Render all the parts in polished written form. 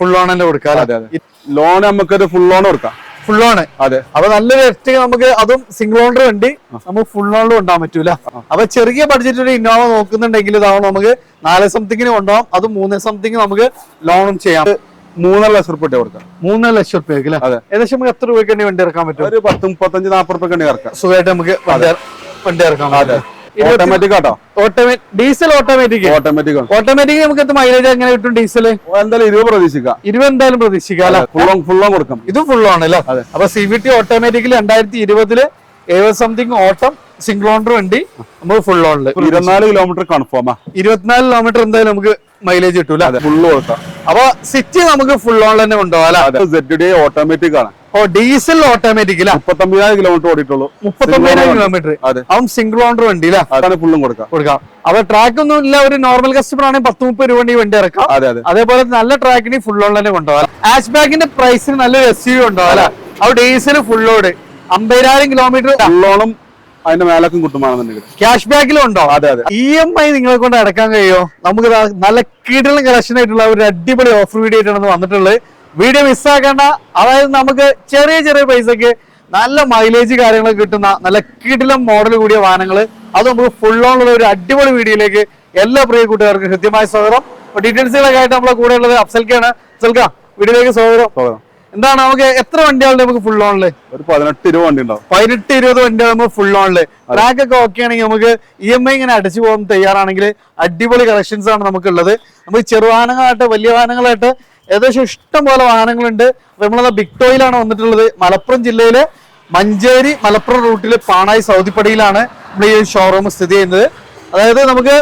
Full loan തന്നെ കൊടുക്കാം. Loan നമുക്കൊരു ഫുൾ ലോൺ കൊടുക്കാം. Full loan. അതെ. അപ്പൊ നല്ലൊരു എർട്ടിക നമുക്ക് അതും സിംഗിൾ ഓണർ വണ്ടി നമുക്ക് ഫുൾ ലോണിൽ കൊണ്ടുപോകാൻ പറ്റൂല. അപ്പൊ ചെറിയ ബഡ്ജറ്റ് ഒരു ഇന്നോവ നോക്കുന്നുണ്ടെങ്കിൽ ഇതാവും നമുക്ക് 4 സംതിങ്ങിന് കൊണ്ടുപോകാം. അത് 3 സംതിങ് നമുക്ക് ലോണും ചെയ്യാം. 3.5 ലക്ഷം റുപ്യ കൊടുക്കാം. 3.5 ലക്ഷം റുപ്യക്ക് അല്ലെ? ഏകദേശം നമുക്ക് എത്ര രൂപയ്ക്ക് വണ്ടി ഇറക്കാൻ പറ്റും? ഒരു 10, 35, 40 റുപ്യക്ക് ഇറക്കാം. സുഖമായിട്ട് നമുക്ക് വണ്ടി ഇറക്കാം. ഓട്ടോമാറ്റിക് ആട്ടോ. Diesel automatic. ഓട്ടോമാറ്റിക് നമുക്ക് എത്ര മൈലേജ് എങ്ങനെ കിട്ടും ഡീസൽ? എന്തായാലും 20 പ്രതീക്ഷിക്കാം. 20 എന്തായാലും പ്രതീക്ഷിക്കാം. ഫുൾ ലോൺ കൊടുക്കാം. ഇതും ഫുൾ ലോൺ അല്ലേ? അപ്പൊ CVT ഓട്ടോമാറ്റിക്കലി 2020 70 സംതിങ് ഓട്ടം സിംഗിൾ ഓണർ വണ്ടി നമുക്ക് ഫുൾ ലോണില് 24 കിലോമീറ്റർ കൺഫേമാ. 24 കിലോമീറ്റർ എന്തായാലും നമുക്ക് മൈലേജ് കിട്ടൂല. ഫുള്ള് കൊടുക്കാം. അപ്പൊ സിറ്റി നമുക്ക് ഫുൾ ലോണിൽ തന്നെ കൊണ്ടുപോകാം. ZD ഓട്ടോമാറ്റിക് ആണ്. ഓ ഡീസൽ ഓട്ടോമാറ്റിക് 39,000 കിലോമീറ്റർ ഓടിയിട്ടുള്ളൂ. 39,000 കിലോമീറ്റർ. അതും സിംഗിൾ ഓണർ വണ്ടി ഫുള്ളും കൊടുക്കാം. അപ്പൊ ട്രാക്ക് ഒന്നും ഇല്ല. ഒരു നോർമൽ കസ്റ്റമർ ആണെങ്കിൽ 10-30 രൂപ ഈ വണ്ടി ഇറക്കാം. അതേപോലെ നല്ല ട്രാക്കിന് ഫുൾ ലോൺ തന്നെ കൊണ്ടുപോകാം. ഹാച്ച് ബാക്കിന്റെ പ്രൈസിന് നല്ലൊരു SUV കൊണ്ടുപോകാം. അപ്പൊ diesel full load 50,000 kilometre full ലോണും അതിന്റെ മേലക്കും കിട്ടുമാണെന്നുണ്ടെങ്കിൽ ക്യാഷ് ബാക്കിലും ഉണ്ടോ? EMI നിങ്ങളെ കൊണ്ട് അടക്കാൻ കഴിയോ? നമുക്ക് നല്ല കീടലും കളക്ഷൻ ആയിട്ടുള്ള ഒരു അടിപൊളി ഓഫർ വീഡിയോ ആയിട്ടാണ് വന്നിട്ടുള്ളത്. വീഡിയോ മിസ്സാക്കേണ്ട. അതായത് നമുക്ക് ചെറിയ ചെറിയ പൈസക്ക് നല്ല മൈലേജ് കാര്യങ്ങളൊക്കെ കിട്ടുന്ന നല്ല കീടലും മോഡൽ കൂടിയ വാഹനങ്ങൾ അത് നമുക്ക് ഫുൾ ഓണുള്ള ഒരു അടിപൊളി വീഡിയോയിലേക്ക് എല്ലാ പ്രിയ കൂട്ടുകാർക്കും ഹൃദ്യമായ സ്വാഗതം. ഡീറ്റെയിൽസുകളൊക്കെ ആയിട്ട് നമ്മളെ കൂടെ ഉള്ളത് അഫ്സൽക്കാണ്. അഫ്സൽക്ക, വീഡിയോയിലേക്ക് സ്വാഗതം. എന്താണ് നമുക്ക് എത്ര വണ്ടികളുണ്ട് നമുക്ക് ഫുൾ ഓണില്? ഒരു 18-20 വണ്ടി ഉണ്ടാവും. 18-20 വണ്ടികൾ നമുക്ക് ഫുൾ ഓണില്. ട്രാക്ക് ഒക്കെ ഓക്കെ ആണെങ്കിൽ നമുക്ക് EMI ഇങ്ങനെ അടിച്ചു പോകാൻ തയ്യാറാണെങ്കിൽ അടിപൊളി കളക്ഷൻസ് ആണ് നമുക്കുള്ളത്. നമുക്ക് ചെറുവാഹനങ്ങളായിട്ട് വലിയ വാഹനങ്ങളായിട്ട് ഏകദേശം ഇഷ്ടം പോലെ വാഹനങ്ങളുണ്ട്. നമ്മളത് ബിഗ് ടോയിലാണ് വന്നിട്ടുള്ളത്. മലപ്പുറം ജില്ലയിലെ മഞ്ചേരി മലപ്പുറം റൂട്ടില് പാണായി സൗദിപ്പടിയിലാണ് നമ്മൾ ഈ ഷോറൂം സ്ഥിതി ചെയ്യുന്നത്. അതായത് നമുക്ക്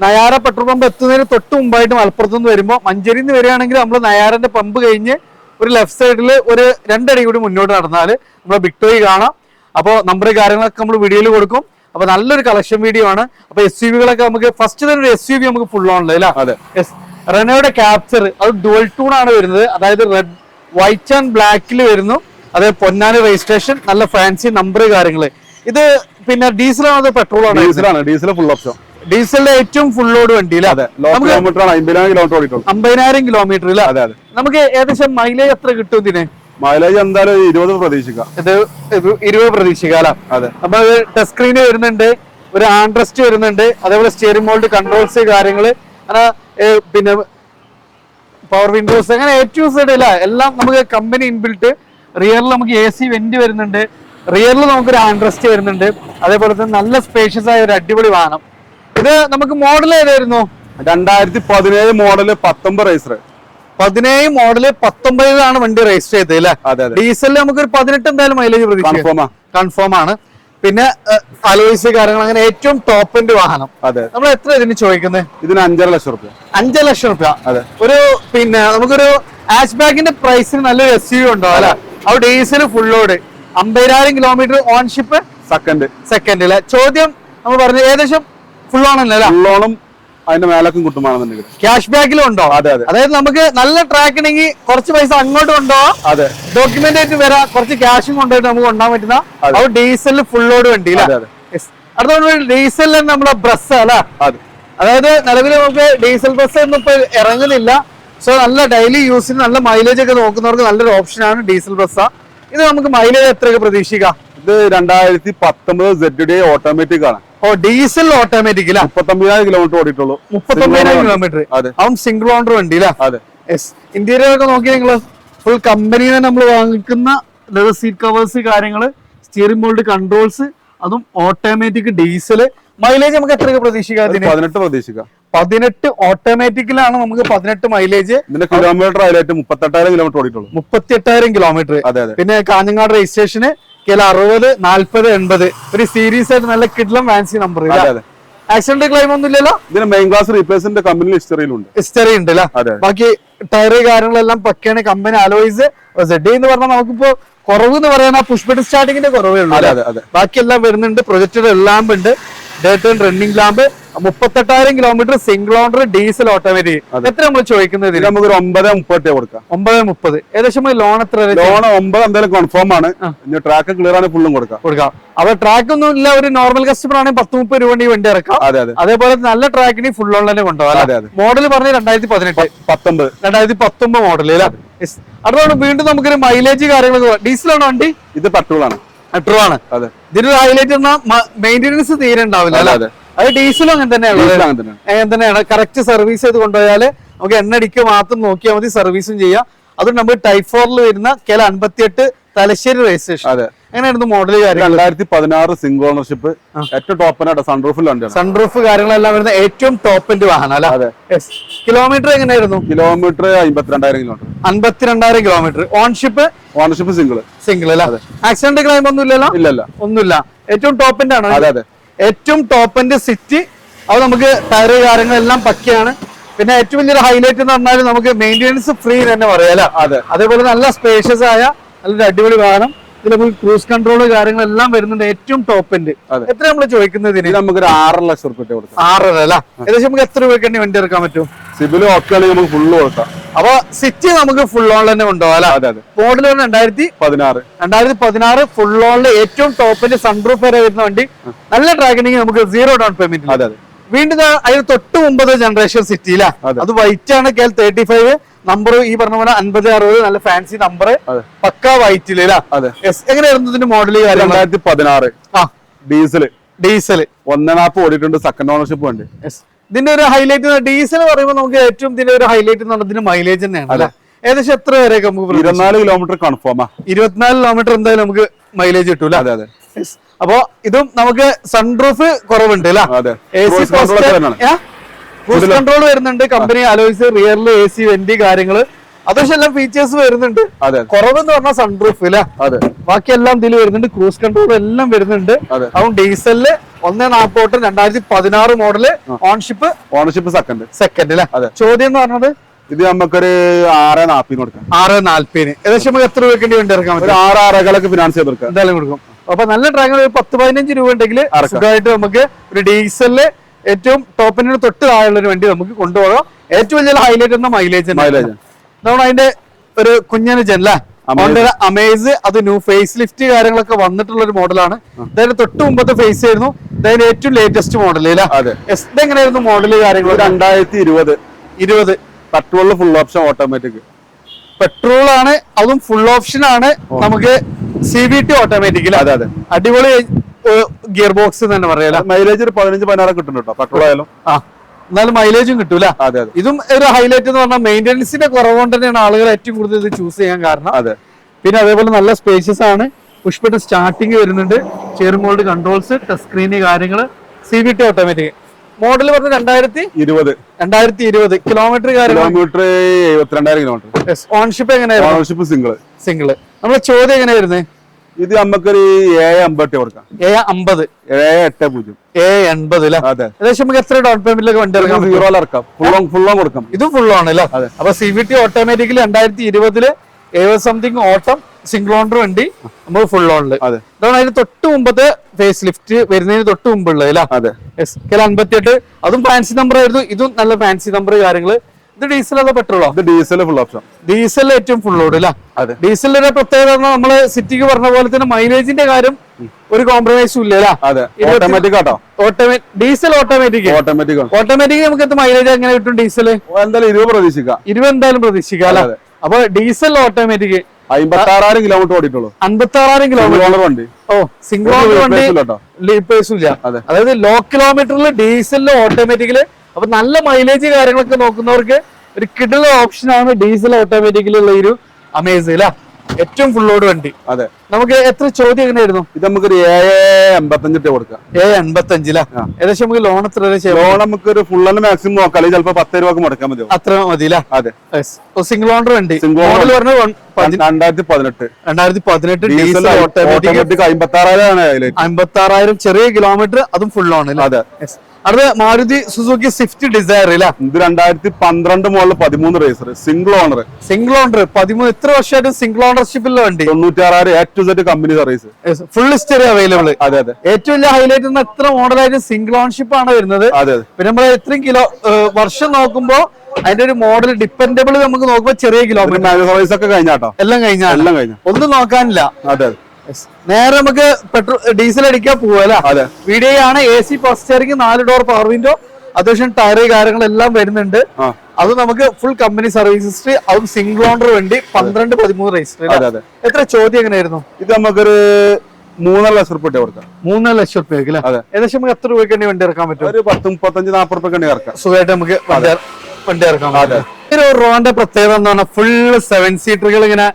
നയാര പെട്രോൾ പമ്പ് എത്തുന്നതിന് തൊട്ട് മുമ്പായിട്ട് മലപ്പുറത്ത് നിന്ന് വരുമ്പോൾ മഞ്ചേരിയിൽ നിന്ന് വരികയാണെങ്കിൽ നമ്മൾ നയാറിന്റെ പമ്പ് കഴിഞ്ഞ് ഒരു ലെഫ്റ്റ് സൈഡിൽ ഒരു 2 അടി കൂടി മുന്നോട്ട് നടന്നാൽ നമ്മൾ ബിഗ് ടോയ് കാണാം. അപ്പോൾ നമ്പർ കാര്യങ്ങളൊക്കെ നമ്മൾ വീഡിയോയിൽ കൊടുക്കും. അപ്പൊ നല്ലൊരു കളക്ഷൻ വീഡിയോ ആണ്. അപ്പൊ SUVകളൊക്കെ നമുക്ക് ഫസ്റ്റ് തന്നെ ഒരു SUV നമുക്ക് ഫുൾ ഓണില് അല്ലേ? റെനോയുടെ ക്യാപ്ചർ അത് ഡുവൽ ടൂൺ ആണ് വരുന്നത്. അതായത് റെഡ് വൈറ്റ് ആൻഡ് ബ്ലാക്കിൽ വരുന്നു. അതേ പൊന്നാനി രജിസ്ട്രേഷൻ, നല്ല ഫാൻസി നമ്പർ കാര്യങ്ങള്. ഇത് പിന്നെ ഡീസലാണോ അതോ പെട്രോൾ ആണോ? Diesel full option. ഡീസലിന്റെ ഏറ്റവും ഫുൾ ലോഡ് വണ്ടി 50,000 കിലോമീറ്റർ. നമുക്ക് ഏകദേശം മൈലേജ് എത്ര കിട്ടും ഇതിന്? മൈലേജ് എന്തായാലും 20 പ്രതീക്ഷിക്കാം. ഇത് 20 പ്രതീക്ഷിക്കാം. അപ്പൊ ടച്ച് സ്ക്രീന് വരുന്നുണ്ട്, ഒരു ആൻഡ്രസ്റ്റ് വരുന്നുണ്ട്, അതേപോലെ സ്റ്റിയറിംഗ് മോൾഡ് കൺട്രോൾസ് കാര്യങ്ങള്, അങ്ങനെ പിന്നെ പവർ വിൻഡോസ്, അങ്ങനെ A to Z എല്ലാം നമുക്ക് കമ്പനി ഇൻബിൽട്ട്. റിയറിൽ നമുക്ക് AC വെന്റ് വരുന്നുണ്ട്. റിയറിൽ നമുക്കൊരു ആൻഡ്രസ്റ്റ് വരുന്നുണ്ട്. അതേപോലെ തന്നെ നല്ല സ്പേഷ്യസ് ആയ ഒരു അടിപൊളി വാഹനം. ഇത് നമുക്ക് മോഡൽ ഏതായിരുന്നു? 2017 മോഡല് 19 രജിസ്റ്റർ. 17 മോഡല് 19 വണ്ടി രജിസ്റ്റർ ചെയ്തത് അല്ലേ? ഡീസലിൽ നമുക്കൊരു 18 എന്തായാലും മൈലേജ് പ്രതീക്ഷിക്കാം. കൺഫേം ആണ്. പിന്നെ അലോയ്സ് കാര്യങ്ങൾ, അങ്ങനെ ഏറ്റവും ടോപ്പ് എൻഡ് വാഹനം. നമ്മൾ എത്ര ഇതിന് ചോദിക്കുന്നത്? ഇതിന് 5.5 ലക്ഷം റുപ്യ. 5 ലക്ഷം റുപ്യ. ഒരു പിന്നെ നമുക്കൊരു ഹാച്ച് ബാക്കിന്റെ പ്രൈസിന് നല്ലൊരു SUV ഉണ്ടോ അല്ലെ? അത് diesel full load 50,000 kilometre ഓൺഷിപ്പ് second അല്ലെ? ചോദ്യം നമ്മൾ പറഞ്ഞു ഏകദേശം ഫുൾ ഓണല്ലേ? ഫുൾ ഓണും അതിന്റെ മേലക്കും കിട്ടുമാണെന്നുണ്ടെങ്കിൽ ക്യാഷ് ബാക്കിലും ഉണ്ടോ? അതായത് നമുക്ക് നല്ല ട്രാക്കിനെങ്കിൽ കുറച്ച് പൈസ അങ്ങോട്ട് കൊണ്ടുപോകാം. ഡോക്യുമെന്റ് ആയിട്ട് വരാം, കുറച്ച് ക്യാഷും കൊണ്ടുപോയിട്ട് നമുക്ക് കൊണ്ടുപോകാൻ പറ്റുന്ന അത് ഡീസലിൽ ഫുൾ ലോഡ് വണ്ടി. അടുത്ത ഡീസലിൽ നമ്മളെ ബ്രസ് അല്ലെ? അതായത് നിലവിൽ നമുക്ക് ഡീസൽ ബസ് ഒന്നും ഇപ്പൊ ഇറങ്ങുന്നില്ല. സോ നല്ല ഡെയിലി യൂസിന് നല്ല മൈലേജ് ഒക്കെ നോക്കുന്നവർക്ക് നല്ലൊരു ഓപ്ഷനാണ് ഡീസൽ ബസ്. ഇത് നമുക്ക് മൈലേജ് എത്രയൊക്കെ പ്രതീക്ഷിക്കാം? ഇത് 2019 ZD ഓട്ടോമാറ്റിക് ആണ്. ഓ ഡീസൽ ഓട്ടോമാറ്റിക് 39,000 കിലോമീറ്റർ ഓടിയിട്ടുള്ളൂ. 39,000 കിലോമീറ്റർ. അതും സിംഗിൾ ഓണർ വണ്ടി. ഇന്റീരിയർ ഒക്കെ നോക്കി നിങ്ങൾ ഫുൾ കമ്പനിയിൽ നമ്മൾ വാങ്ങിക്കുന്ന ലെതർ സീറ്റ് കവേഴ്സ് കാര്യങ്ങള്, സ്റ്റിയറിംഗ് മോൾഡ് കൺട്രോൾസ്, അതും ഓട്ടോമാറ്റിക് ഡീസൽ. മൈലേജ് നമുക്ക് എത്രയൊക്കെ പ്രതീക്ഷിക്കാം? 18 പ്രതീക്ഷിക്കാം. 18 ഓട്ടോമാറ്റിക്കിലാണ് നമുക്ക് 18 മൈലേജ്. കിലോമീറ്റർ 38,000 കിലോമീറ്റർ ഓടിയിട്ടുള്ളൂ. 38,000 കിലോമീറ്റർ. പിന്നെ കാഞ്ഞങ്ങാട് രജിസ്ട്രേഷന് 60, 40, 80 ഒരു സീരീസ് ആയിട്ട് നല്ല കിഡ്ലം ഫാൻസി നമ്പർ. ആക്സിഡന്റ് ക്ലെയിം ഒന്നും ഇല്ലല്ലോ? ഇതിന് മെയിൻ ക്ലാസ് റീപ്ലേസ്മെന്റ് കമ്പനി ഹിസ്റ്ററിയിലുണ്ട്. ഹിസ്റ്ററി ഉണ്ട് അല്ലേ? ബാക്കി ടയറ് കാര്യങ്ങളെല്ലാം പക്കയാണ്. കമ്പനി അലോയ്സ് ZD എന്ന് പറഞ്ഞാൽ നമുക്കിപ്പോ കുറവ് എന്ന് പറയാൻ പുഷ് ബട്ടൺ സ്റ്റാർട്ടിങ്ങിന്റെ കുറവേ ഉള്ളൂ. ബാക്കി എല്ലാം വരുന്നുണ്ട്. പ്രൊജക്ടർ എല്ലാം ഉണ്ട്. Day time running lamp, 38,000 kilometre single owner diesel automatic. എത്ര നമ്മൾ ചോദിക്കുന്നത്? നമുക്ക് ഒരു 9.30 കൊടുക്കാം. 9.30. ഏകദേശം ലോൺ എത്ര? ലോൺ 9 എന്തായാലും കൺഫേം ആണ്. ട്രാക്ക് ക്ലിയർ ആണ്, ഫുള്ളും കൊടുക്കാം. അപ്പൊ ട്രാക്ക് ഒന്നും ഇല്ല, ഒരു നോർമൽ കസ്റ്റമർ ആണെങ്കിൽ 10-30 രൂപ കൊണ്ട് ഈ വണ്ടി ഇറക്കാം. അതേപോലെ നല്ല ട്രാക്കിന് ഫുൾ ഓൺ തന്നെ കൊണ്ടുപോകാം. മോഡൽ പറഞ്ഞ 2019 മോഡൽ. അതുകൊണ്ട് വീണ്ടും നമുക്കൊരു മൈലേജ് കാര്യങ്ങളൊക്കെ. ഡീസലാണോ വണ്ടി? ഇത് പെട്രോളാണ്. പെട്രോളാണ്. ഇതിനൊരു ഹൈലൈറ്റ് മെയിന്റനൻസ് തീരെ ഉണ്ടാവില്ല. അത് ഡീസലും അങ്ങനെ തന്നെയാണ്. കറക്റ്റ് സർവീസ് ചെയ്ത് കൊണ്ടുപോയാല് നമുക്ക് എണ്ണടിക്ക് മാത്രം നോക്കിയാൽ മതി, സർവീസും ചെയ്യാം. അതുകൊണ്ട് നമുക്ക് ടൈപ്പ് 4 വരുന്ന KL 58 തലശ്ശേരി രജിസ്ട്രേഷൻ. എങ്ങനെയായിരുന്നു മോഡൽ കാര്യങ്ങൾ? 2016 സിംഗിൾ ഓണർഷിപ്പ്, ഏറ്റവും ടോപ്പിനായിട്ട് സൺറൂഫ് കാര്യങ്ങളെല്ലാം വരുന്ന ഏറ്റവും ടോപ്പിന്റെ വാഹനം അല്ലെ. കിലോമീറ്റർ എങ്ങനെയായിരുന്നു? Kilometre 52,000 kilometre. 52,000 കിലോമീറ്റർ. ഓൺഷിപ്പ് സിംഗിൾ അല്ല. ആക്സിഡന്റ് ക്ലൈം ഒന്നും ഇല്ലല്ലോ? ഇല്ലല്ല, ഒന്നുമില്ല. ഏറ്റവും ടോപ്പിന്റെ ആണ്. ഏറ്റവും ടോപ്പിന്റെ സിറ്റി. അത് നമുക്ക് ടയർ കാര്യങ്ങളെല്ലാം പക്കയാണ്. പിന്നെ ഏറ്റവും വലിയൊരു ഹൈലൈറ്റ് എന്ന് പറഞ്ഞാൽ നമുക്ക് മെയിൻ്റെനൻസ് ഫ്രീ തന്നെ പറയാം. അതേപോലെ നല്ല സ്പേഷ്യസ് ആയ നല്ലൊരു അടിപൊളി വാഹനം. ഇതിൽ നമുക്ക് ക്രൂസ് കൺട്രോൾ കാര്യങ്ങളെല്ലാം വരുന്നുണ്ട്. ഏറ്റവും ടോപ്പിന്റെ. എത്ര നമ്മൾ ചോദിക്കുന്നത്? നമുക്ക് 6 ലക്ഷം റുപ്യ കൊടുക്കാം. 6.5 അല്ല. ഏകദേശം നമുക്ക് എത്ര രൂപയ്ക്ക് വണ്ടി ഇറക്കാൻ പറ്റും? സിബിൽ ഓക്കെ ആണെങ്കിൽ നമുക്ക് ഫുള്ള് കൊടുക്കാം. അപ്പൊ സിറ്റി നമുക്ക് ഫുൾ ഓൺ തന്നെ കൊണ്ടുപോകാം. മോഡൽ 2016 ഫുൾ ഓണില് ഏറ്റവും ടോപ്പിന്റെ സൺറൂഫ് വരെ വരുന്ന വണ്ടി. നല്ല ട്രാക്കിനെങ്കിൽ നമുക്ക് 0 ഡൗൺ പേയ്മെന്റ്. വീണ്ടും അതിന് തൊട്ട് 9 ജനറേഷൻ സിറ്റിയില. അത് വൈറ്റ് ആണ്. KL 35 നമ്പർ ഈ പറഞ്ഞ പോലെ 50-60 നല്ല ഫാൻസി നമ്പർ, പക്ക വൈറ്റില്. എങ്ങനെയായിരുന്നു ഇതിന്റെ മോഡൽ? 2016 ഡീസൽ 1.5 ഓടിയിട്ടുണ്ട്. സെക്കൻഡ് ഓണർഷിപ്പ് ഉണ്ട്. ഇതിന്റെ ഒരു ഹൈലൈറ്റ് ഡീസൽ പറയുമ്പോൾ നമുക്ക് ഏറ്റവും ഇതിന്റെ ഒരു ഹൈലൈറ്റ് എന്ന് പറഞ്ഞാൽ മൈലേജ് തന്നെയാണ്. ഏകദേശം എത്ര വരെ നമുക്ക്? 24 കിലോമീറ്റർ കൺഫേമാ. 24 കിലോമീറ്റർ എന്തായാലും നമുക്ക് മൈലേജ് കിട്ടൂല. അപ്പൊ ഇതും നമുക്ക് സൺറൂഫ് കുറവുണ്ട്. ക്രൂസ് കൺട്രോൾ വരുന്നുണ്ട്. കമ്പനി അലോയ്സ്, റിയറിൽ AC, വെന്റി കാര്യങ്ങള് അത്യാവശ്യം എല്ലാം ഫീച്ചേഴ്സ് വരുന്നുണ്ട്. കുറവെന്ന് പറഞ്ഞാൽ സൺറൂഫ് ബാക്കി എല്ലാം ഇതിൽ വരുന്നുണ്ട്. ക്രൂസ് കൺട്രോൾ എല്ലാം വരുന്നുണ്ട്. അതുകൊണ്ട് ഡീസലില് 1.40 2016 മോഡല്. ഓൺഷിപ്പ് സെക്കൻഡ് അല്ലേ? ചോദ്യം എന്ന് പറഞ്ഞത് ഇത് നമുക്കൊരു 6.40 കൊടുക്കാം. 6.40. ഏകദേശം നമുക്ക് എത്ര രൂപയ്ക്ക് വണ്ടി ഇറക്കാൻ പറ്റും? 6.5 ഫിനാൻസ് ചെയ്ത് കൊടുക്കാം. എന്തായാലും കൊടുക്കും. അപ്പൊ നല്ല ട്രാക്കിന് 10-15 രൂപ ഉണ്ടെങ്കിൽ സുഖമായിട്ട് നമുക്ക് ഒരു ഡീസലില് ഏറ്റവും ടോപ്പിന് തൊട്ട് താഴെയുള്ള ഒരു വണ്ടി നമുക്ക് കൊണ്ടുപോകാം. ഏറ്റവും വലിയ ഹൈലൈറ്റ് എന്ന മൈലേജ്. നമ്മൾ അതിന്റെ ഒരു കുഞ്ഞന് ജനല അമേസ്, അത് ന്യൂ ഫേസ് ലിഫ്റ്റ് കാര്യങ്ങളൊക്കെ വന്നിട്ടുള്ള ഒരു മോഡലാണ്. അതായത് തൊട്ട് മുമ്പത്തെ ഫേസ് ആയിരുന്നു. അതായത് ഏറ്റവും ലേറ്റസ്റ്റ് മോഡൽ. എങ്ങനെയായിരുന്നു മോഡല് കാര്യങ്ങൾ? 2020 പെട്രോളിൽ ഫുൾ ഓപ്ഷൻ ഓട്ടോമാറ്റിക്. പെട്രോൾ ആണ്, അതും ഫുൾ ഓപ്ഷൻ ആണ്. നമുക്ക് CVT ഓട്ടോമാറ്റിക്. അടിപൊളി ഗിയർ ബോക്സ് തന്നെ പറയാം. മൈലേജ് ഒരു 15-16 കിട്ടുന്നുണ്ടോ പെട്രോൾ ആയാലും? എന്നാലും മൈലേജും കിട്ടൂല. ഇതും ഒരു ഹൈലൈറ്റ് എന്ന് പറഞ്ഞാൽ മെയിൻ്റെനൻസിന്റെ കുറവുകൊണ്ട് തന്നെയാണ് ആളുകൾ ഏറ്റവും കൂടുതൽ ഇത് ചൂസ് ചെയ്യാൻ കാരണം. പിന്നെ അതേപോലെ നല്ല സ്പേഷ്യസ് ആണ്. പുഷ് ബട്ടൺ സ്റ്റാർട്ടിങ് വരുന്നുണ്ട്. Steering mould controls, touch screen കാര്യങ്ങള്. CVT automatic. മോഡൽ പറഞ്ഞ 2020. Kilometre 72,000 kilometre. ഓൺഷിപ്പ് എങ്ങനെയായിരുന്നു? Ownership single. നമ്മളെ ചോദ്യം എങ്ങനെയാ വരുന്നത്? ഇത് നമുക്കൊരു 7.50 കൊടുക്കാം. 7.50. 7.80 ഏകദേശം നമുക്ക് എത്ര ഡൗൺ പേയ്മെന്റിലൊക്കെ വണ്ടി ഇറക്കാം? ഫുൾ ഓൺ കൊടുക്കാം. ഇത് ഫുൾ ഓൺ അല്ലേ? അപ്പൊ CVT ഓട്ടോമാറ്റിക്കലി 2020 something ഓട്ടം സിംഗിൾ ഓണർ വണ്ടി നമുക്ക് ഫുൾ ഓണില്. അതാണ് അതിന് തൊട്ട് മുമ്പത്തെ ഫേസ് ലിഫ്റ്റ് വരുന്നതിന് തൊട്ട് മുമ്പുള്ളത്. KL 58 അതും ഫാൻസി നമ്പർ ആയിരുന്നു. ഇതും നല്ല ഫാൻസി നമ്പർ കാര്യങ്ങള്. ഇത് ഡീസൽ അതോ പെട്രോളോ? Diesel full option. ഡീസൽ ഏറ്റവും ഫുൾ ഓട് അല്ല. ഡീസലിന്റെ പ്രത്യേകത നമ്മള് സിറ്റിക്ക് പറഞ്ഞ പോലെ തന്നെ മൈലേജിന്റെ കാര്യം ഒരു കോംപ്രമൈസും ഇല്ല. ഡീസൽ ഓട്ടോമാറ്റിക് നമുക്ക് എത്ര മൈലേജ് എങ്ങനെ കിട്ടും? ഡീസൽ എന്തായാലും 20 പ്രതീക്ഷിക്കാം. 20 എന്തായാലും പ്രതീക്ഷിക്കാം അല്ലെ? അപ്പൊ ഡീസൽ ഓട്ടോമാറ്റിക് 56,000 കിലോമീറ്റർ ഓടിയിട്ടുള്ളൂ. 56,000 കിലോമീറ്റർ വണ്ടി. സിംഗിൾ ഓണർ വണ്ടി ലീപ്പേഴ്സും ഇല്ല. അതായത് ലോ കിലോമീറ്ററിൽ ഡീസലില് ഓട്ടോമാറ്റിക്കല്. അപ്പൊ നല്ല മൈലേജ് കാര്യങ്ങളൊക്കെ നോക്കുന്നവർക്ക് ഒരു കിടില ഓപ്ഷൻ ആണ് ഡീസൽ ഓട്ടോമാറ്റിക്കലുള്ള ഒരു അമേസ്. ഏറ്റവും ഫുൾ ലോഡ് വണ്ടി. നമുക്ക് എത്ര ചോദ്യം എങ്ങനെയായിരുന്നു? ഇത് നമുക്കൊരു 7.85 കൊടുക്കാം. 7.85 ഏകദേശം നമുക്ക് ലോൺ എത്ര? ലോൺ നമുക്ക് ഒരു ഫുൾ മാക്സിമം നോക്കാം. ചിലപ്പോ 10 രൂപ മുടക്കാൻ മതി. അത്ര മതി. സിംഗിൾ ഓണർ വണ്ടി. 2018 ഡീസൽ ഓട്ടോമാറ്റിക് 56,000 ചെറിയ കിലോമീറ്റർ, അതും ഫുൾ ഓൺ. അടുത്ത മാരുതി സുസുക്കി സ്വിഫ്റ്റ് ഡിസയർ ഇല്ല, ഇത് 2012 model 13 racer, single owner. Single owner 13. എത്ര വർഷമായിട്ട് സിംഗിൾ ഓണർഷിപ്പിലുള്ള വണ്ടി? 96,000 A to Z company service, full history available. അതെ അതെ. ഏറ്റവും വലിയ ഹൈലൈറ്റ് എന്ന എത്ര മോഡലായിട്ട് സിംഗിൾ ഓൺഷിപ്പ് ആണ് വരുന്നത്. അതെ അതെ. പിന്നെ നമ്മൾ എത്രയും വർഷം നോക്കുമ്പോ അതിന്റെ ഒരു മോഡൽ ഡിപ്പെൻഡബിൾ നമുക്ക് നോക്കുമ്പോ ചെറിയ കിലോമീറ്റർ സർവീസ് ഒക്കെ കഴിഞ്ഞാട്ടോ, എല്ലാം കഴിഞ്ഞ ഒന്നും നോക്കാനില്ല. അതെ. നേരെ നമുക്ക് പെട്രോൾ ഡീസൽ അടിക്കാൻ പോവല്ല. അതെ. വീഡിയോ ആണ്. AC power steering, 4 door power window, അത്യാവശ്യം ടയർ കാര്യങ്ങളെല്ലാം വരുന്നുണ്ട്. അത് നമുക്ക് ഫുൾ കമ്പനി സർവീസ് ഹിസ്റ്ററി, അതും സിംഗിൾ ഓണർ വണ്ടി, 12-13 രജിസ്റ്റർ. എത്ര ചോദ്യം എങ്ങനെയായിരുന്നു? ഇത് നമുക്കൊരു 3.5 ലക്ഷം റുപ്യ കൊടുക്കാം. 3.5 ലക്ഷം റുപ്യക്ക് അല്ലേ? ഏകദേശം നമുക്ക് എത്ര രൂപയ്ക്ക് വണ്ടി ഇറക്കാൻ പറ്റും? ഒരു 10, 35, 40 റുപ്യ ഇറക്കാം സുഖമായിട്ട് നമുക്ക് വണ്ടി ഇറക്കാം. ഒരു റോന്റെ പ്രത്യേകത എന്ന് പറഞ്ഞാൽ ഫുള്ള് 7 സീറ്ററുകൾ ഇങ്ങനെ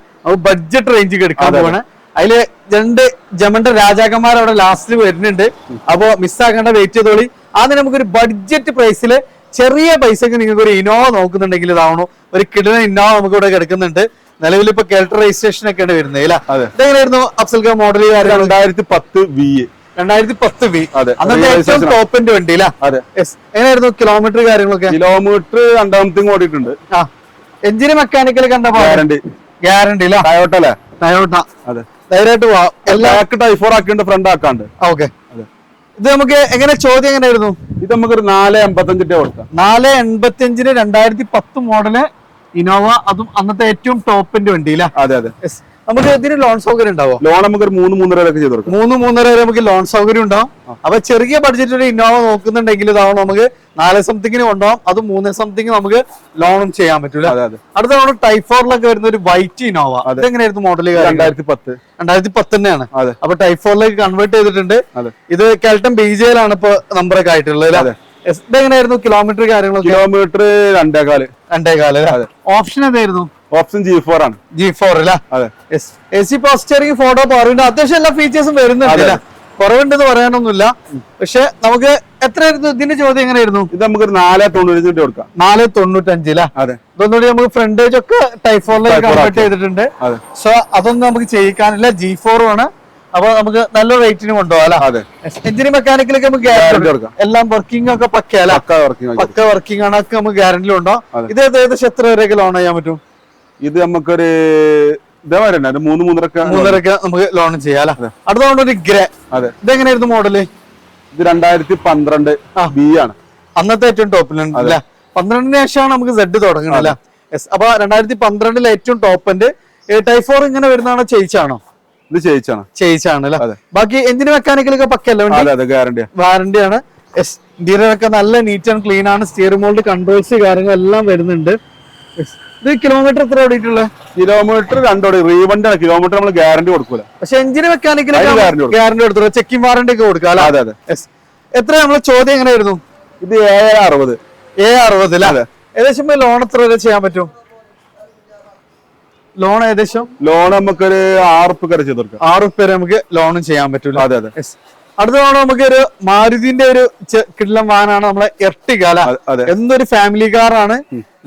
ബഡ്ജറ്റ് റേഞ്ചിൽ എടുക്കാൻ പോവാണ്. അതില് 2 ജമന്റെ രാജാക്കന്മാർ അവിടെ ലാസ്റ്റിൽ വരുന്നുണ്ട്. അപ്പോ മിസ്സാക്കേണ്ട, വെയിറ്റ് ചെയ്തോളി. ആദ്യം നമുക്കൊരു ബഡ്ജറ്റ് പ്രൈസില് ചെറിയ പൈസക്ക് നിങ്ങൾക്ക് ഒരു ഇന്നോവ നോക്കുന്നുണ്ടെങ്കിൽ ഇതാവണോ, ഒരു കിടിലൻ ഇന്നോവ നമുക്ക് ഇവിടെ കിടക്കുന്നുണ്ട്. നിലവിൽ ഇപ്പൊ കേൾട്ടർ രജിസ്ട്രേഷൻ ഒക്കെ വരുന്നത്. ഇതെങ്ങനെയായിരുന്നു Afsal Khan model? 2010 VA. 2010 V. അന്നത്തെ ഏറ്റവും ടോപ്പിന്റെ വണ്ടി അല്ലേ? എങ്ങനെയായിരുന്നു കിലോമീറ്റർ കാര്യങ്ങളൊക്കെ? കിലോമീറ്റർ 2 ഓടിയിട്ടുണ്ട്. എഞ്ചിന് മെക്കാനിക്കൽ കണ്ട ഗ്യാരണ്ടി ടയോട്ട. അതെ, ധൈര്യമായിട്ട് പോവാം. ടൈഫോർ ആക്കിണ്ട്, ഫ്രണ്ട് ആക്കാണ്ട്. ഓക്കെ. ഇത് നമുക്ക് എങ്ങനെ ചോദ്യം എങ്ങനെയായിരുന്നു? ഇത് നമുക്കൊരു 4.85 കൊടുക്കാം. 4.85 2010 മോഡല് ഇന്നോവ, അതും അന്നത്തെ ഏറ്റവും ടോപ്പിന്റെ വണ്ടി അല്ലേ? അതെ അതെ. നമുക്ക് ഇതിന് ലോൺ സൗകര്യം ഉണ്ടാവോ? ലോൺ നമുക്ക് ഒരു 3-3.5 വരെ ചെയ്ത് കൊടുക്കാം. 3-3.5 വരെ നമുക്ക് ലോൺ സൗകര്യം ഉണ്ടാവും. അപ്പൊ ചെറിയ ബഡ്ജറ്റിൽ ഇന്നോവ നോക്കുന്നുണ്ടെങ്കിൽ ഇതാവും നമുക്ക് 4 സംതിങ്ങിന് കൊണ്ടുപോകാം. അത് 3 സംതിങ് നമുക്ക് ലോണും ചെയ്യാൻ പറ്റൂല. അടുത്ത നമ്മൾ ടൈഫോറിലൊക്കെ വരുന്ന ഒരു വൈറ്റ് ഇന്നോവ, അതെങ്ങനെയായിരുന്നു മോഡൽ? 2010 തന്നെയാണ്. അപ്പൊ ടൈഫോറിലേക്ക് കൺവേർട്ട് ചെയ്തിട്ടുണ്ട്. ഇത് കെൽട്ടൺ BJ-യിലാണ് ഇപ്പൊ നമ്പറൊക്കെ ആയിട്ടുള്ളത്. ഇതെങ്ങനെയായിരുന്നു കിലോമീറ്റർ കാര്യങ്ങളൊക്കെ? കിലോമീറ്റർ 2.25. ഓപ്ഷൻ ഏതായിരുന്നു? ഓപ്ഷൻ G4 ആണ്. G4 അല്ലേ? AC power steering, 4 door power window, അത്യാവശ്യം എല്ലാ ഫീച്ചേഴ്സും വരുന്നുണ്ട്. കുറവുണ്ടെന്ന് പറയാനൊന്നുമില്ല. പക്ഷെ നമുക്ക് എത്രയായിരുന്നു ഇതിന്റെ ചോദ്യം എങ്ങനെയായിരുന്നു? ഇത് നമുക്ക് 4.95 കൊടുക്കാം. 4.95 ഇതൊന്നുകൂടി നമുക്ക് ഫ്രണ്ടേജ് ഒക്കെ ടൈഫോറിലേക്ക് കൺവേർട്ട് ചെയ്തിട്ടുണ്ട്. സോ അതൊന്നും നമുക്ക് ചെയ്യിക്കാനില്ല. G4 ആണ്. അപ്പൊ നമുക്ക് നല്ല റേറ്റിന് കൊണ്ടുപോകാം. എഞ്ചിന് മെക്കാനിക്കലൊക്കെ നമുക്ക് ഗ്യാരണ്ടി കൊടുക്കാം. എല്ലാം വർക്കിംഗ് ഒക്കെ പക്ക വർക്കിംഗ് ആണ്. ഒക്കെ നമുക്ക് ഗ്യാരണ്ടി ഉണ്ടാവും. ഇത് ഏകദേശം എത്ര വരെയൊക്കെ ലോൺ ചെയ്യാൻ പറ്റും? ഇത് നമുക്കൊരു 3-3.5 നമുക്ക് ലോൺ ചെയ്യാം. അടുത്ത ഒരു ഗ്രേ. ഇതെങ്ങനെയായിരുന്നു മോഡല്? ഇത് 2012 B ആണ്. അന്നത്തെ ഏറ്റവും ടോപ്പിലുണ്ട് അല്ലെ? 12-ന് ശേഷമാണ് നമുക്ക് Z തുടങ്ങുന്നത്. അപ്പൊ 2012 ഏറ്റവും ടോപ്പ് ഉണ്ട്. ടൈഫോർ ഇങ്ങനെ വരുന്നതാണോ ചെയ്യിച്ചാണോ? ഇത് ചെയ്യിച്ചാണ് അല്ലെ? ബാക്കി എഞ്ചിന് മെക്കാനിക്കലൊക്കെ പക്കല്ലേ? വാറന്റി ആണ്. ഇന്റീരിയർ ഒക്കെ നല്ല നീറ്റ് ആൻഡ് ക്ലീൻ ആണ്. സ്റ്റിയറിംഗ് മോൾഡ് കൺട്രോൾസ് കാര്യങ്ങളെല്ലാം വരുന്നുണ്ട്. ഇത് കിലോമീറ്റർ എത്ര ഓടിയിട്ടുള്ളത്? കിലോമീറ്റർ 2 റീവണ്ട് ആണ്. കിലോമീറ്റർ നമ്മൾ ഗ്യാരണ്ടി കൊടുക്കൂല. പക്ഷെ എഞ്ചിന് മെക്കാനിക്കലൊക്കെ ഗ്യാരണ്ടി കൊടുത്തു, ചെക്കിംഗ് വാറന്റി ഒക്കെ കൊടുക്കാം. എത്ര നമ്മളെ ചോദ്യം എങ്ങനെയായിരുന്നു? ഇത് 760. 760 ഏകദേശം ലോൺ എത്ര വരെ ചെയ്യാൻ പറ്റും? ലോൺ ഏകദേശം നമുക്കൊരു 6 റുപ്യ ചെയ്ത് കൊടുക്കാം. 6 റുപ്യ വരെ നമുക്ക് ലോണും ചെയ്യാൻ പറ്റൂല. അടുത്ത തവണ നമുക്ക് ഒരു മാരുതിന്റെ ഒരു കിടിലൻ വാഹനമാണ് നമ്മളെ എർട്ടിഗ. എന്നൊരു ഫാമിലി കാറാണ്,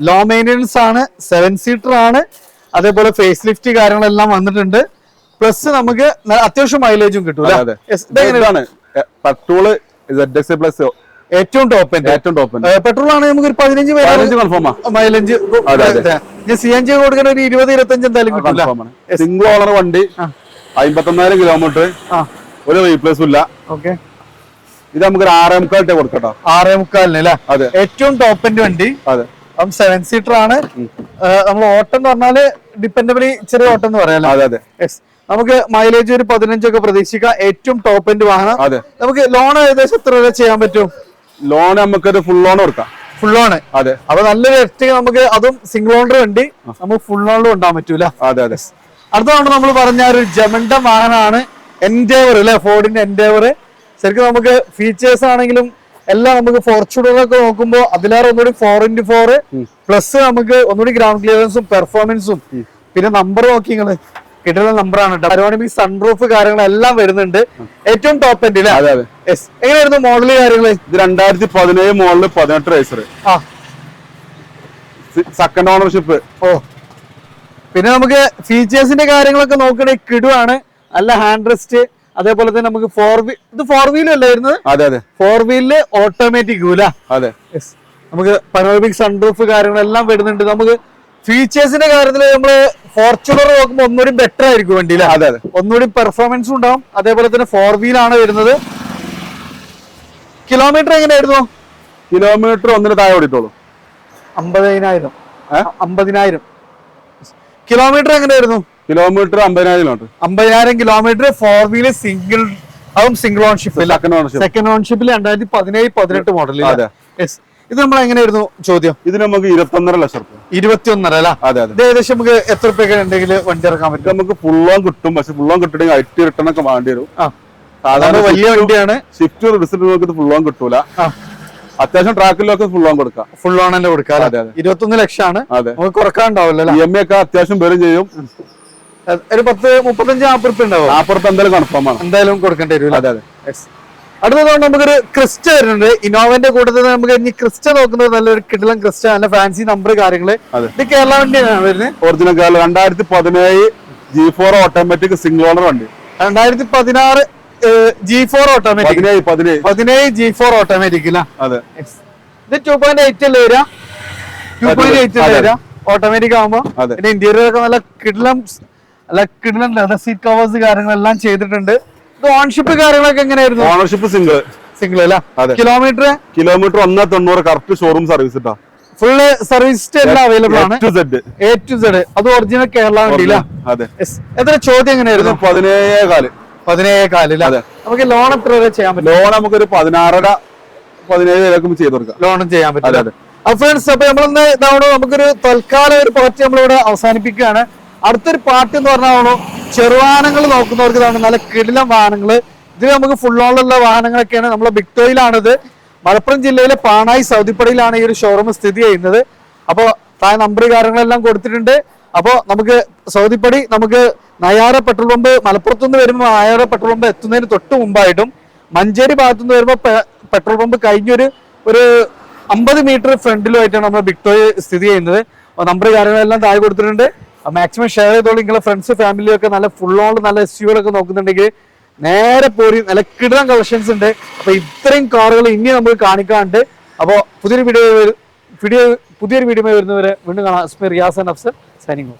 ലോ മെയിൻ്റെനൻസ് ആണ്, 7 സീറ്റർ ആണ്. അതേപോലെ ഫേസ് ലിഫ്റ്റ് കാര്യങ്ങളെല്ലാം വന്നിട്ടുണ്ട്. പ്ലസ് നമുക്ക് അത്യാവശ്യം മൈലേജും കിട്ടും. പെട്രോള് ZX പ്ലസ് ഏറ്റവും ടോപ്പ് പെട്രോൾ ആണ്. നമുക്ക് ഒരു 15 മൈലേജ്. CNG കൊടുക്കുന്ന ഒരു 20-25 എന്തായാലും കിട്ടില്ല. സിംഗിൾ ഓണർ വണ്ടി, 51,000 കിലോമീറ്റർ, ഒരു റീപ്ലേസും ഇല്ല. ഇത് നമുക്ക് 6.25 കൊടുക്കട്ടോ. 6.25 അല്ലേ? ഏറ്റവും ടോപ്പിന്റെ വണ്ടി. 7 സീറ്റർ ആണ്. നമ്മൾ ഓട്ടം എന്ന് പറഞ്ഞാല് ഡിപ്പെൻഡബിളി ചെറിയ ഓട്ടം എന്ന് പറയാം. നമുക്ക് മൈലേജ് ഒരു 15 ഒക്കെ പ്രതീക്ഷിക്കാം. ഏറ്റവും ടോപ്പിന്റെ വാഹനം. നമുക്ക് ലോൺ ഏകദേശം എത്ര വരെ ചെയ്യാൻ പറ്റും? ലോൺ നമുക്കൊരു ഫുൾ ലോൺ കൊടുക്കാം. Full loan. അപ്പൊ നല്ലൊരു എർട്ടിഗ നമുക്ക്, അതും സിംഗിൾ ഓണർ വണ്ടി, നമുക്ക് ഫുൾ ലോണിൽ കൊണ്ടാൻ പറ്റൂല. അടുത്തതാണ് നമ്മൾ പറഞ്ഞ ഒരു ജമന്റെ വാഹനമാണ് എൻഡേവർ അല്ലെ? ഫോർഡിന്റെ എൻഡേവർ. ശരിക്കും നമുക്ക് ഫീച്ചേഴ്സ് ആണെങ്കിലും എല്ലാം നമുക്ക് ഫോർച്യൂണറൊക്കെ നോക്കുമ്പോൾ അതിലേറെ ഒന്നുകൂടി 4x4 പ്ലസ് നമുക്ക് ഒന്നുകൂടി ഗ്രൗണ്ട് ക്ലിയറൻസും പെർഫോമൻസും. പിന്നെ നമ്പർ നോക്കി നിങ്ങള്, കിട്ടുന്ന നമ്പറാണ് കേട്ടോ. പരോണിമിക് സൺറൂഫ് കാര്യങ്ങളെല്ലാം വരുന്നുണ്ട്. ഏറ്റവും ടോപ്പ് എൻഡ് അല്ലേ? എങ്ങനെയായിരുന്നു മോഡല് കാര്യങ്ങള്? ഇത് 2017 മോഡല് 18 റേസർ, സെക്കൻഡ് ഓണർഷിപ്പ്. പിന്നെ നമുക്ക് ഫീച്ചേഴ്സിന്റെ കാര്യങ്ങളൊക്കെ നോക്കണേ കിടുവാണ്. നല്ല ഹാൻഡ് റെസ്റ്റ്, അതേപോലെ തന്നെ നമുക്ക് ഇത് 4 വീൽ അല്ലേ വരുന്നത്? അതെ അതെ, 4 വീലില് ഓട്ടോമാറ്റിക് അതെ. നമുക്ക് പനോറമിക് സൺറൂഫ് കാര്യങ്ങളെല്ലാം വരുന്നുണ്ട്. നമുക്ക് ഫീച്ചേഴ്സിന്റെ കാര്യത്തിൽ നമ്മള് ഫോർച്യൂണർ നോക്കുമ്പോൾ ഒന്നുകൂടി ബെറ്റർ ആയിരിക്കും വണ്ടിയിൽ. അതെ അതെ, ഒന്നുകൂടി പെർഫോമൻസും ഉണ്ടാവും. അതേപോലെ തന്നെ 4 വീലാണ് വരുന്നത്. കിലോമീറ്റർ എങ്ങനെയായിരുന്നു? കിലോമീറ്റർ 1 താഴെ ഓടിത്തോളൂ. 50,000 കിലോമീറ്റർ എങ്ങനെയായിരുന്നു? കിലോമീറ്റർ 50,000 കിലോമീറ്റർ 4 വീല് സിംഗിൾ, അതും സിംഗിൾ ഓൺഷിപ്പ്. സെക്കൻഡ് ഓൺഷിപ്പിൽ 2017-18 മോഡൽ. ഇത് നമ്മൾ എങ്ങനെയായിരുന്നു ചോദ്യം? ഇത് നമുക്ക് 21.5 ലക്ഷം രൂപ. 21.5 അല്ല? അതെ അതെ. ഇത് ഏകദേശം നമുക്ക് എത്ര രൂപയൊക്കെ ഉണ്ടെങ്കിൽ വണ്ടി ഇറക്കാൻ പറ്റും? നമുക്ക് ഫുള്ളോൺ കിട്ടും, പക്ഷെ ഫുള്ളോൺ കിട്ടണമെങ്കിൽ ഐറ്റി റിട്ടേൺ ഒക്കെ വേണ്ടി വരും. സാധാരണ വലിയ വണ്ടിയാണ്. സ്വിഫ്റ്റ് റിസൾട്ട് നമുക്ക് ഫുള്ളോൺ കിട്ടൂല. അത്യാവശ്യം ട്രാക്കിലൊക്കെ ഫുള്ളോൺ കൊടുക്കാം. ഫുൾ ഓൺ തന്നെ കൊടുക്കാം. 21 ലക്ഷമാണ്. നമുക്ക് കുറക്കാണ്ടാവില്ല. EMI ഒക്കെ അത്യാവശ്യം വരും ചെയ്യും. ഒരു 10-35-40 ഉണ്ടാവും. 40 എന്തായാലും കൺഫേം ആണ്, എന്തായാലും കൊടുക്കേണ്ടി വരും. അതെ അതെ. അടുത്തതുകൊണ്ട് നമുക്കൊരു ക്രിസ്റ്റ വരുന്നുണ്ട്. ഇന്നോവന്റെ കൂട്ടത്തിൽ നമുക്ക് ഇനി ക്രിസ്റ്റ നോക്കുന്നത് നല്ലൊരു കിടിലൻ ക്രിസ്റ്റ, നല്ല ഫാൻസി നമ്പർ കാര്യങ്ങള്. ഇത് കേരള വണ്ടിയാണ് വരുന്നത്. Original Kerala 2017 G4 automatic single owner വണ്ടി. 2016 G4 ഓട്ടോമാറ്റിക്. 17 G4 ഓട്ടോമാറ്റിക് അല്ല? അതെ. ഇത് 2.8 അല്ലേ വരിക? 2.8 അല്ലേ വരിക ഓട്ടോമാറ്റിക് ആകുമ്പോ? പിന്നെ ഇന്റീരിയർ ഒക്കെ നല്ല കിടിലൻ ലെതർ സീറ്റ് കവേഴ്സ് കാര്യങ്ങളെല്ലാം ചെയ്തിട്ടുണ്ട്. ഇത് ഓൺഷിപ്പ് കാര്യങ്ങളൊക്കെ എങ്ങനെയായിരുന്നു? ഓണർഷിപ്പ് സിംഗിൾ അല്ല? കിലോമീറ്റർ 190 കറക്റ്റ് ഷോറൂം സർവീസ് ഇട്ടാ. ഫുള്ള് സർവീസ് എല്ലാം അവൈലബിൾ ആണ്. A to Z. അത് ഒറിജിനൽ കേരള വണ്ടിയില്ല? അതെ. എത്ര ചോദ്യം എങ്ങനെയായിരുന്നു? 17,400. നമുക്ക് ലോൺ എത്ര വരെ ചെയ്യാൻ പറ്റും? ലോൺ നമുക്കൊരു 16-17 ചെയ്ത് കൊടുക്കാം. ലോണും ചെയ്യാൻ പറ്റും. അപ്പൊ ഫ്രണ്ട്സ്, അപ്പൊ നമ്മളൊന്ന് ഇതാവണോ, നമുക്കൊരു തൽക്കാലം ഒരു പാർട്ടി നമ്മളിവിടെ അവസാനിപ്പിക്കുകയാണ്. അടുത്തൊരു പാർട്ടി എന്ന് പറഞ്ഞാൽ ചെറുവാഹനങ്ങൾ നോക്കുന്നവർക്ക് ഇതാണ് നല്ല കിടിലം വാഹനങ്ങൾ. ഇത് നമുക്ക് ഫുൾ ഓണിലുള്ള വാഹനങ്ങളൊക്കെയാണ്. നമ്മളെ ബിക്ടോയിലാണിത്. മലപ്പുറം ജില്ലയിലെ പാണായി സൗദിപ്പടിയിലാണ് ഈ ഒരു ഷോറൂം സ്ഥിതി ചെയ്യുന്നത്. അപ്പോൾ താഴെ നമ്പർ കാര്യങ്ങളെല്ലാം കൊടുത്തിട്ടുണ്ട്. അപ്പോൾ നമുക്ക് സൗദിപ്പടി, നമുക്ക് നയാറ പെട്രോൾ പമ്പ്, മലപ്പുറത്തുനിന്ന് വരുമ്പോൾ നയാറ പെട്രോൾ പമ്പ് എത്തുന്നതിന് തൊട്ട് മുമ്പായിട്ടും മഞ്ചേരി ഭാഗത്തുനിന്ന് വരുമ്പോൾ പെട്രോൾ പമ്പ് കഴിഞ്ഞൊരു 50 മീറ്റർ ഫ്രണ്ടിലുമായിട്ടാണ് നമ്മുടെ ബിക്ടോയ് സ്ഥിതി ചെയ്യുന്നത്. നമ്പർ കാര്യങ്ങളെല്ലാം താഴെ കൊടുത്തിട്ടുണ്ട്. മാക്സിമം ഷെയർ ചെയ്തോളൂ. നിങ്ങളെ ഫ്രണ്ട്സ് ഫാമിലിയൊക്കെ നല്ല ഫുൾ ഓൺ നല്ല SUV ഒക്കെ നോക്കുന്നുണ്ടെങ്കിൽ നേരെ പോരി, നല്ല കിടിലൻ കളക്ഷൻസ് ഉണ്ട്. അപ്പൊ ഇത്രയും കാറുകൾ ഇനി നമുക്ക് കാണിക്കാറുണ്ട്. അപ്പോൾ പുതിയൊരു വീഡിയോ വരുന്നവരെ വീണ്ടും കാണാം. Riyas and Afsal signing of.